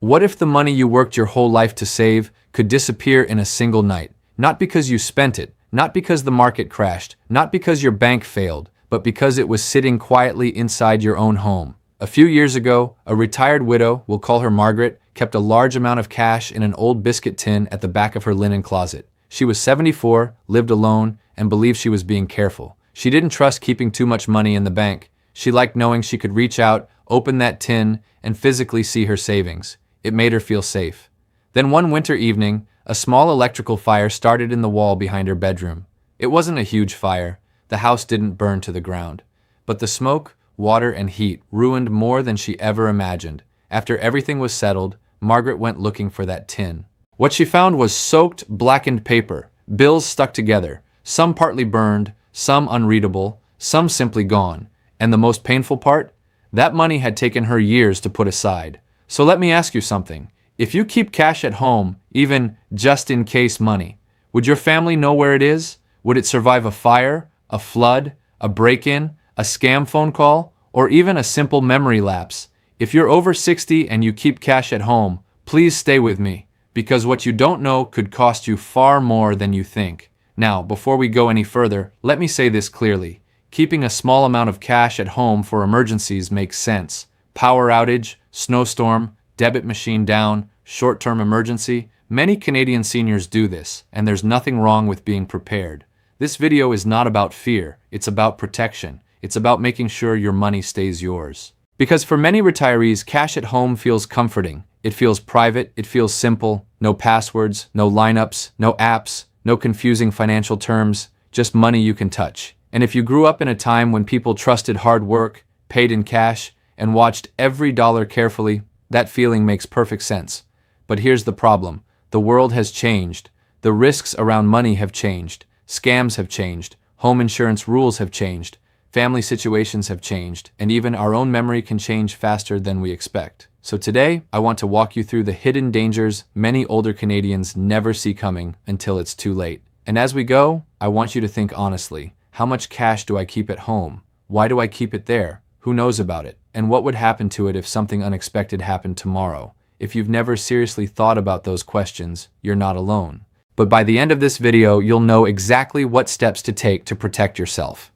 What if the money you worked your whole life to save could disappear in a single night? Not because you spent it, not because the market crashed, not because your bank failed, but because it was sitting quietly inside your own home. A few years ago, a retired widow, we'll call her Margaret, kept a large amount of cash in an old biscuit tin at the back of her linen closet. She was 74, lived alone, and believed she was being careful. She didn't trust keeping too much money in the bank. She liked knowing she could reach out, open that tin, and physically see her savings. It made her feel safe. Then one winter evening, a small electrical fire started in the wall behind her bedroom. It wasn't a huge fire. The house didn't burn to the ground. But the smoke, water, and heat ruined more than she ever imagined. After everything was settled, Margaret went looking for that tin. What she found was soaked, blackened paper, bills stuck together, some partly burned, some unreadable, some simply gone. And the most painful part? That money had taken her years to put aside. So let me ask you something. If you keep cash at home, even just-in-case money, would your family know where it is? Would it survive a fire, a flood, a break-in, a scam phone call, or even a simple memory lapse? If you're over 60 and you keep cash at home, please stay with me, because what you don't know could cost you far more than you think. Now, before we go any further, let me say this clearly. Keeping a small amount of cash at home for emergencies makes sense. Power outage, snowstorm, debit machine down, short-term emergency. Many Canadian seniors do this, and there's nothing wrong with being prepared. This video is not about fear, it's about protection. It's about making sure your money stays yours. Because for many retirees, cash at home feels comforting. It feels private, it feels simple. No passwords, no lineups, no apps, no confusing financial terms, just money you can touch. And if you grew up in a time when people trusted hard work, paid in cash, and watched every dollar carefully, that feeling makes perfect sense. But here's the problem. The world has changed. The risks around money have changed. Scams have changed. Home insurance rules have changed. Family situations have changed. And even our own memory can change faster than we expect. So today, I want to walk you through the hidden dangers many older Canadians never see coming until it's too late. And as we go, I want you to think honestly. How much cash do I keep at home? Why do I keep it there? Who knows about it? And what would happen to it if something unexpected happened tomorrow? If you've never seriously thought about those questions, you're not alone. But by the end of this video, you'll know exactly what steps to take to protect yourself.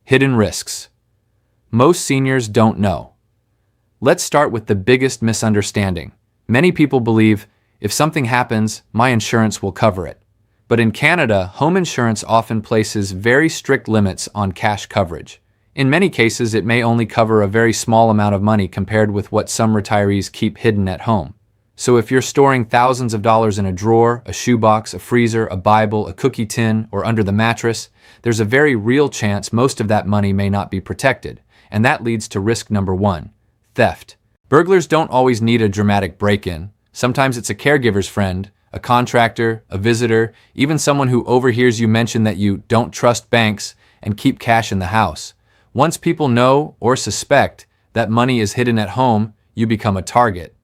Hidden risks. Most seniors don't know. Let's start with the biggest misunderstanding. Many people believe, if something happens, my insurance will cover it. But in Canada, home insurance often places very strict limits on cash coverage. In many cases, it may only cover a very small amount of money compared with what some retirees keep hidden at home. So if you're storing thousands of dollars in a drawer, a shoebox, a freezer, a Bible, a cookie tin, or under the mattress, there's a very real chance most of that money may not be protected. And that leads to risk number 1, theft. Burglars don't always need a dramatic break-in. Sometimes it's a caregiver's friend, a contractor, a visitor, even someone who overhears you mention that you don't trust banks and keep cash in the house. Once people know or suspect that money is hidden at home, you become a target.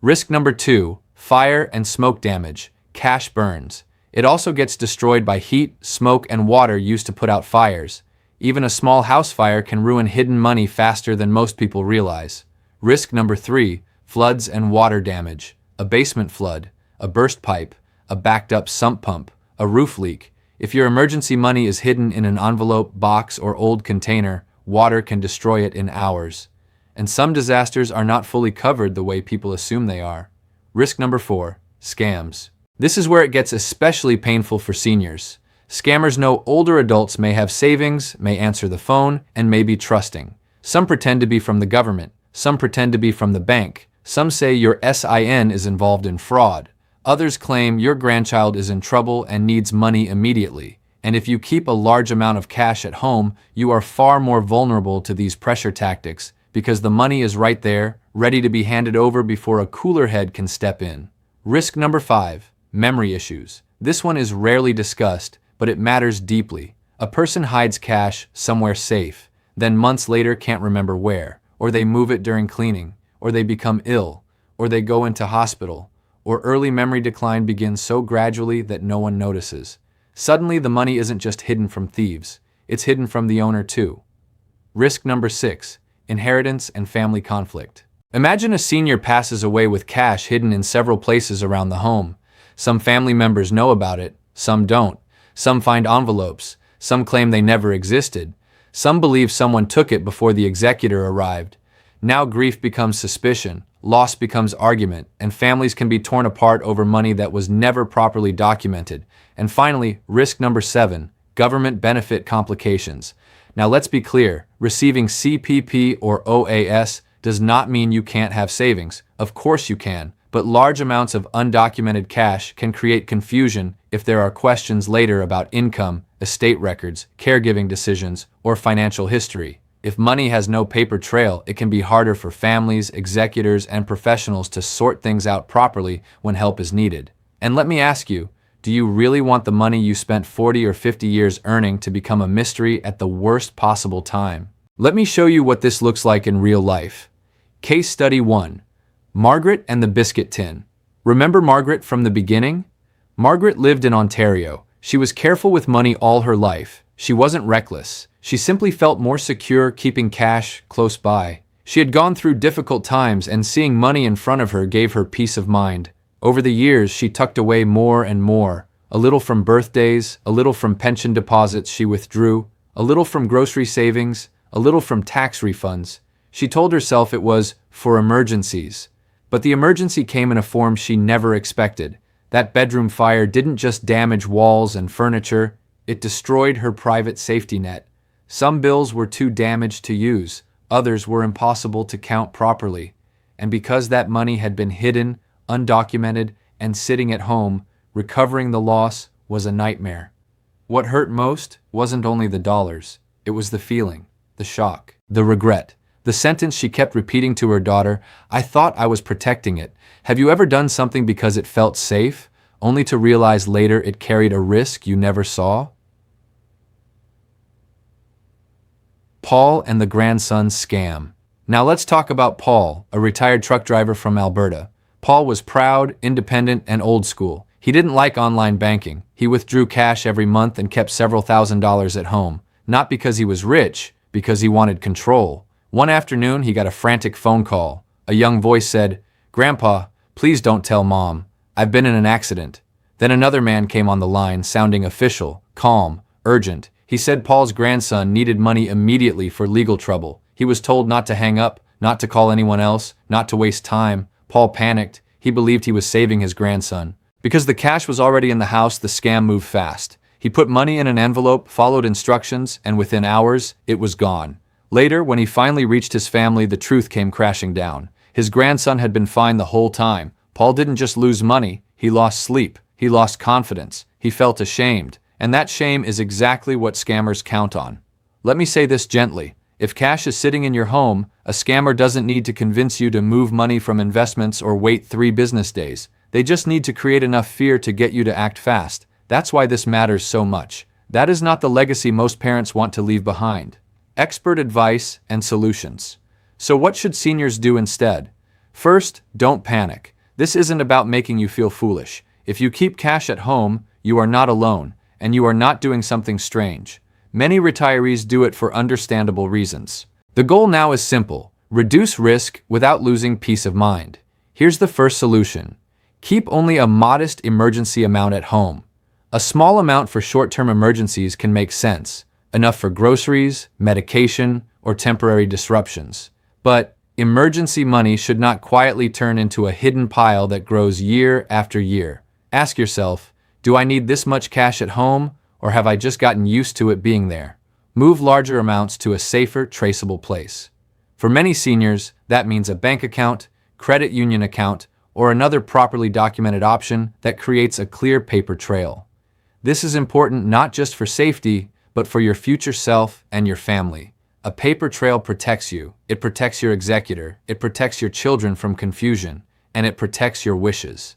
Risk number 2, fire and smoke damage. Cash burns. It also gets destroyed by heat, smoke, and water used to put out fires. Even a small house fire can ruin hidden money faster than most people realize. Risk number 3, floods and water damage. A basement flood, a burst pipe, a backed up sump pump, a roof leak. If your emergency money is hidden in an envelope, box, or old container, water can destroy it in hours. And some disasters are not fully covered the way people assume they are. Risk number 4, scams. This is where it gets especially painful for seniors. Scammers know older adults may have savings, may answer the phone, and may be trusting. Some pretend to be from the government. Some pretend to be from the bank. Some say your SIN is involved in fraud. Others claim your grandchild is in trouble and needs money immediately. And if you keep a large amount of cash at home, you are far more vulnerable to these pressure tactics because the money is right there, ready to be handed over before a cooler head can step in. Risk number 5, memory issues. This one is rarely discussed, but it matters deeply. A person hides cash somewhere safe, then months later can't remember where, or they move it during cleaning, or they become ill, or they go into hospital, or early memory decline begins so gradually that no one notices. Suddenly, the money isn't just hidden from thieves, it's hidden from the owner too. Risk number 6, inheritance and family conflict. Imagine a senior passes away with cash hidden in several places around the home. Some family members know about it, some don't. Some find envelopes, some claim they never existed. Some believe someone took it before the executor arrived. Now grief becomes suspicion, loss becomes argument, and families can be torn apart over money that was never properly documented. And finally, risk number 7, government benefit complications. Now let's be clear, receiving CPP or OAS does not mean you can't have savings. Of course you can, but large amounts of undocumented cash can create confusion if there are questions later about income, estate records, caregiving decisions, or financial history. If money has no paper trail, it can be harder for families, executors, and professionals to sort things out properly when help is needed. And let me ask you, do you really want the money you spent 40 or 50 years earning to become a mystery at the worst possible time? Let me show you what this looks like in real life. Case Study 1. Margaret and the Biscuit Tin. Remember Margaret from the beginning? Margaret lived in Ontario. She was careful with money all her life. She wasn't reckless. She simply felt more secure keeping cash close by. She had gone through difficult times, and seeing money in front of her gave her peace of mind. Over the years, she tucked away more and more. A little from birthdays, a little from pension deposits she withdrew, a little from grocery savings, a little from tax refunds. She told herself it was for emergencies. But the emergency came in a form she never expected. That bedroom fire didn't just damage walls and furniture, it destroyed her private safety net. Some bills were too damaged to use, others were impossible to count properly. And because that money had been hidden, undocumented, and sitting at home, recovering the loss was a nightmare. What hurt most wasn't only the dollars, it was the feeling, the shock, the regret. The sentence she kept repeating to her daughter, "I thought I was protecting it." Have you ever done something because it felt safe, only to realize later it carried a risk you never saw? Paul and the grandson scam. Now let's talk about Paul, a retired truck driver from Alberta. Paul was proud, independent, and old school. He didn't like online banking. He withdrew cash every month and kept several $1,000s at home. Not because he was rich, because he wanted control. One afternoon, he got a frantic phone call. A young voice said, "Grandpa, please don't tell Mom. I've been in an accident." Then another man came on the line, sounding official, calm, urgent. He said Paul's grandson needed money immediately for legal trouble. He was told not to hang up, not to call anyone else, not to waste time. Paul panicked. He believed he was saving his grandson. Because the cash was already in the house, the scam moved fast. He put money in an envelope, followed instructions, and within hours, it was gone. Later, when he finally reached his family, the truth came crashing down. His grandson had been fine the whole time. Paul didn't just lose money, he lost sleep, he lost confidence, he felt ashamed. And that shame is exactly what scammers count on. Let me say this gently. If cash is sitting in your home, a scammer doesn't need to convince you to move money from investments or wait 3 business days. They just need to create enough fear to get you to act fast. That's why this matters so much. That is not the legacy most parents want to leave behind. Expert advice and solutions. So what should seniors do instead? First, don't panic. This isn't about making you feel foolish. If you keep cash at home, you are not alone, and you are not doing something strange. Many retirees do it for understandable reasons. The goal now is simple: reduce risk without losing peace of mind. Here's the first solution. Keep only a modest emergency amount at home. A small amount for short-term emergencies can make sense, enough for groceries, medication, or temporary disruptions. But emergency money should not quietly turn into a hidden pile that grows year after year. Ask yourself, do I need this much cash at home, or have I just gotten used to it being there? Move larger amounts to a safer, traceable place. For many seniors, that means a bank account, credit union account, or another properly documented option that creates a clear paper trail. This is important not just for safety, but for your future self and your family. A paper trail protects you, it protects your executor, it protects your children from confusion, and it protects your wishes.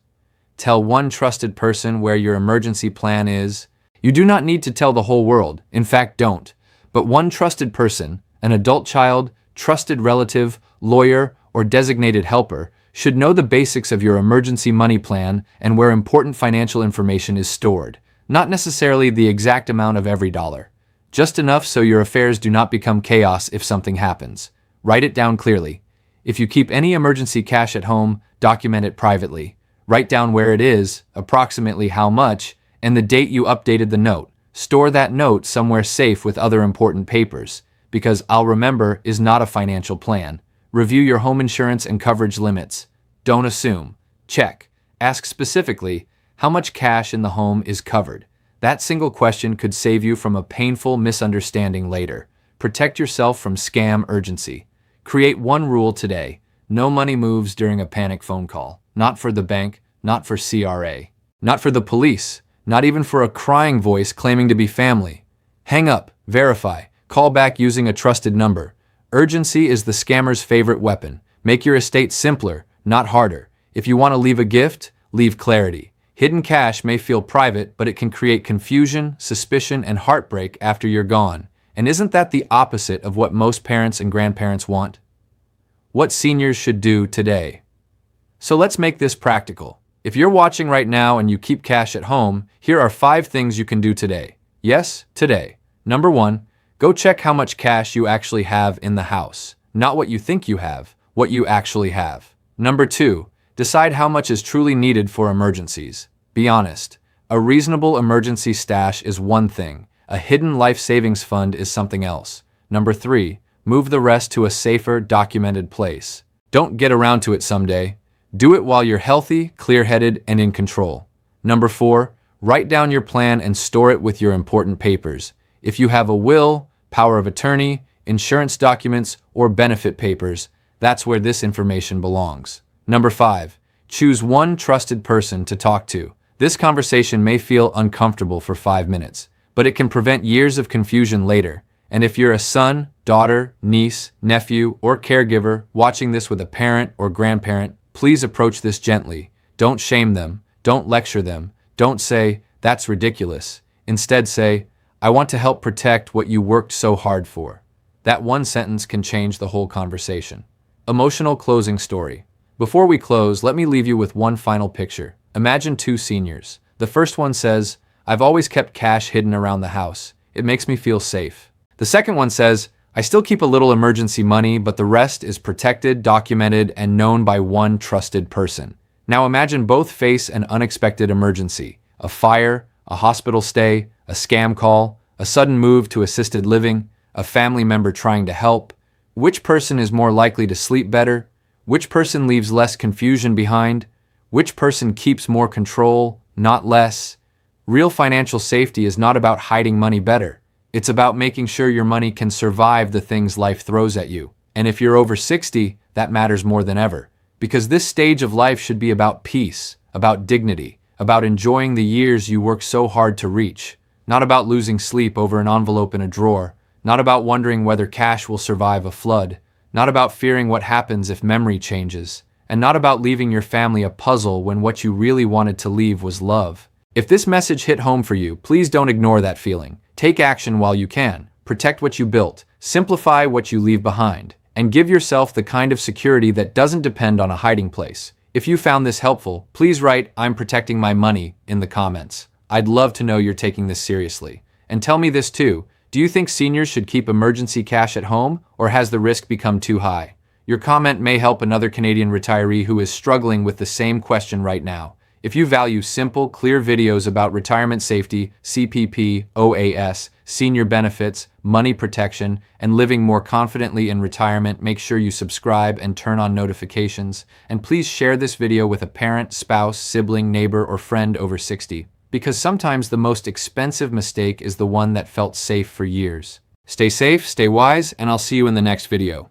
Tell one trusted person where your emergency plan is. You do not need to tell the whole world, in fact don't, but one trusted person, an adult child, trusted relative, lawyer, or designated helper, should know the basics of your emergency money plan and where important financial information is stored. Not necessarily the exact amount of every dollar. Just enough so your affairs do not become chaos if something happens. Write it down clearly. If you keep any emergency cash at home, document it privately. Write down where it is, approximately how much, and the date you updated the note. Store that note somewhere safe with other important papers, because I'll remember is not a financial plan. Review your home insurance and coverage limits. Don't assume. Check. Ask specifically, how much cash in the home is covered? That single question could save you from a painful misunderstanding later. Protect yourself from scam urgency. Create one rule today. No money moves during a panic phone call. Not for the bank, not for CRA, not for the police, not even for a crying voice claiming to be family. Hang up, verify, call back using a trusted number. Urgency is the scammer's favorite weapon. Make your estate simpler, not harder. If you want to leave a gift, leave clarity. Hidden cash may feel private, but it can create confusion, suspicion, and heartbreak after you're gone. And isn't that the opposite of what most parents and grandparents want? What seniors should do today. So let's make this practical. If you're watching right now and you keep cash at home, here are 5 things you can do today. Yes, today. Number 1, go check how much cash you actually have in the house. Not what you think you have, what you actually have. Number 2, decide how much is truly needed for emergencies. Be honest. A reasonable emergency stash is one thing. A hidden life savings fund is something else. Number 3, move the rest to a safer, documented place. Don't get around to it someday. Do it while you're healthy, clear-headed, and in control. Number 4, write down your plan and store it with your important papers. If you have a will, power of attorney, insurance documents, or benefit papers, that's where this information belongs. Number 5, choose one trusted person to talk to. This conversation may feel uncomfortable for 5 minutes, but it can prevent years of confusion later. And if you're a son, daughter, niece, nephew, or caregiver watching this with a parent or grandparent, please approach this gently. Don't shame them. Don't lecture them. Don't say, "That's ridiculous." Instead say, "I want to help protect what you worked so hard for." That one sentence can change the whole conversation. Emotional closing story. Before we close, let me leave you with one final picture. Imagine 2 seniors. The first one says, "I've always kept cash hidden around the house. It makes me feel safe." The second one says, "I still keep a little emergency money, but the rest is protected, documented, and known by one trusted person." Now imagine both face an unexpected emergency. A fire, a hospital stay, a scam call, a sudden move to assisted living, a family member trying to help. Which person is more likely to sleep better? Which person leaves less confusion behind? Which person keeps more control, not less? Real financial safety is not about hiding money better. It's about making sure your money can survive the things life throws at you. And if you're over 60, that matters more than ever. Because this stage of life should be about peace, about dignity, about enjoying the years you worked so hard to reach. Not about losing sleep over an envelope in a drawer. Not about wondering whether cash will survive a flood. Not about fearing what happens if memory changes. And not about leaving your family a puzzle when what you really wanted to leave was love. If this message hit home for you, please don't ignore that feeling. Take action while you can. Protect what you built. Simplify what you leave behind. And give yourself the kind of security that doesn't depend on a hiding place. If you found this helpful, please write "I'm protecting my money" in the comments. I'd love to know you're taking this seriously. And tell me this too. Do you think seniors should keep emergency cash at home, or has the risk become too high? Your comment may help another Canadian retiree who is struggling with the same question right now. If you value simple, clear videos about retirement safety, CPP, OAS, senior benefits, money protection, and living more confidently in retirement, make sure you subscribe and turn on notifications. And please share this video with a parent, spouse, sibling, neighbor, or friend over 60. Because sometimes the most expensive mistake is the one that felt safe for years. Stay safe, stay wise, and I'll see you in the next video.